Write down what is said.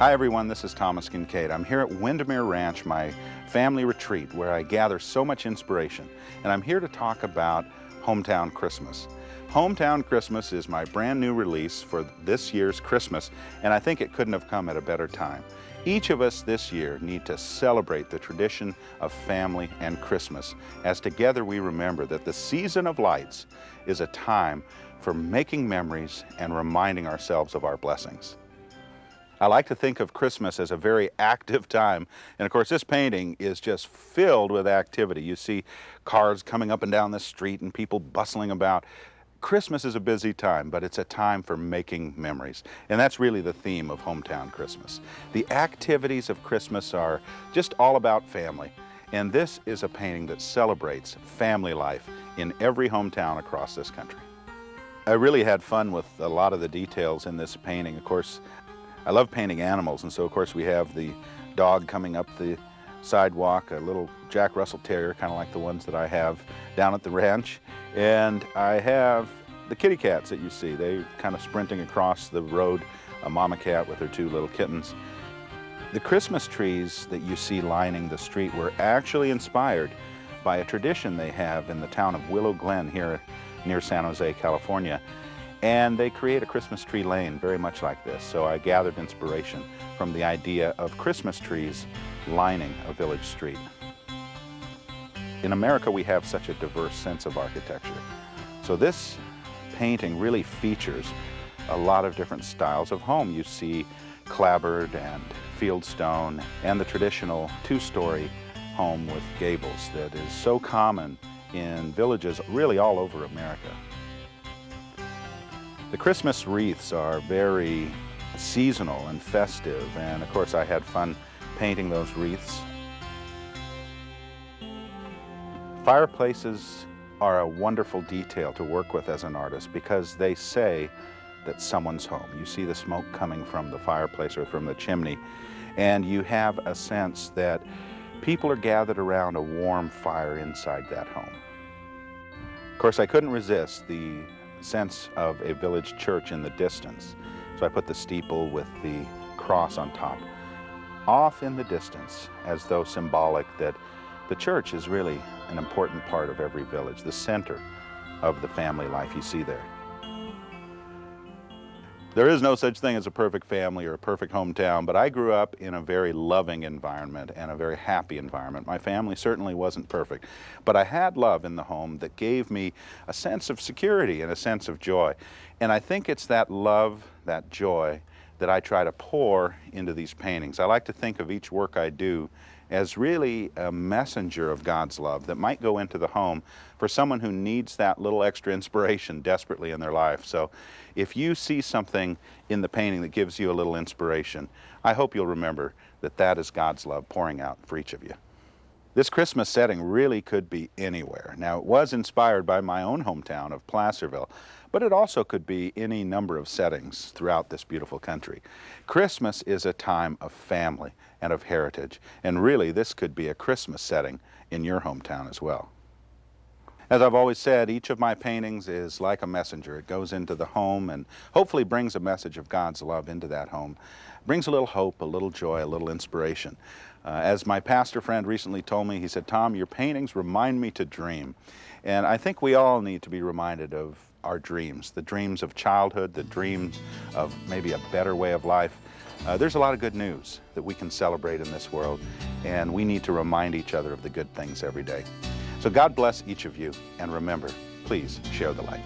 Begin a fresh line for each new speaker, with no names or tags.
Hi everyone, this is Thomas Kinkade. I'm here at Windermere Ranch, my family retreat, where I gather so much inspiration. And I'm here to talk about Hometown Christmas. Hometown Christmas is my brand new release for this year's Christmas, and I think it couldn't have come at a better time. Each of us this year need to celebrate the tradition of family and Christmas, as together we remember that the season of lights is a time for making memories and reminding ourselves of our blessings. I like to think of Christmas as a very active time, and of course this painting is just filled with activity. You see cars coming up and down the street and people bustling about. Christmas is a busy time, but it's a time for making memories, and that's really the theme of Hometown Christmas. The activities of Christmas are just all about family, and this is a painting that celebrates family life in every hometown across this country. I really had fun with a lot of the details in this painting. Of course, I love painting animals, and so of course we have the dog coming up the sidewalk, a little Jack Russell Terrier, kind of like the ones that I have down at the ranch. And I have the kitty cats that you see. They kind of sprinting across the road, a mama cat with her two little kittens. The Christmas trees that you see lining the street were actually inspired by a tradition they have in the town of Willow Glen here near San Jose, California. And they create a Christmas tree lane very much like this. So I gathered inspiration from the idea of Christmas trees lining a village street. In America, we have such a diverse sense of architecture. So this painting really features a lot of different styles of home. You see clapboard and fieldstone and the traditional two-story home with gables that is so common in villages really all over America. The Christmas wreaths are very seasonal and festive, and of course I had fun painting those wreaths. Fireplaces are a wonderful detail to work with as an artist because they say that someone's home. You see the smoke coming from the fireplace or from the chimney, and you have a sense that people are gathered around a warm fire inside that home. Of course, I couldn't resist the sense of a village church in the distance, so I put the steeple with the cross on top off in the distance, as though symbolic that the church is really an important part of every village, the center of the family life you see there. There is no such thing as a perfect family or a perfect hometown, but I grew up in a very loving environment and a very happy environment. My family certainly wasn't perfect, but I had love in the home that gave me a sense of security and a sense of joy. And I think it's that love, that joy, that I try to pour into these paintings. I like to think of each work I do as really a messenger of God's love that might go into the home for someone who needs that little extra inspiration desperately in their life. So if you see something in the painting that gives you a little inspiration, I hope you'll remember that that is God's love pouring out for each of you. This Christmas setting really could be anywhere. Now, it was inspired by my own hometown of Placerville, but it also could be any number of settings throughout this beautiful country. Christmas is a time of family and of heritage, and really this could be a Christmas setting in your hometown as well. As I've always said, each of my paintings is like a messenger. It goes into the home and hopefully brings a message of God's love into that home. Brings a little hope, a little joy, a little inspiration. As my pastor friend recently told me, he said, "Tom, your paintings remind me to dream." And I think we all need to be reminded of our dreams, the dreams of childhood, the dreams of maybe a better way of life. There's a lot of good news that we can celebrate in this world, and we need to remind each other of the good things every day. So God bless each of you, and remember, please share the light.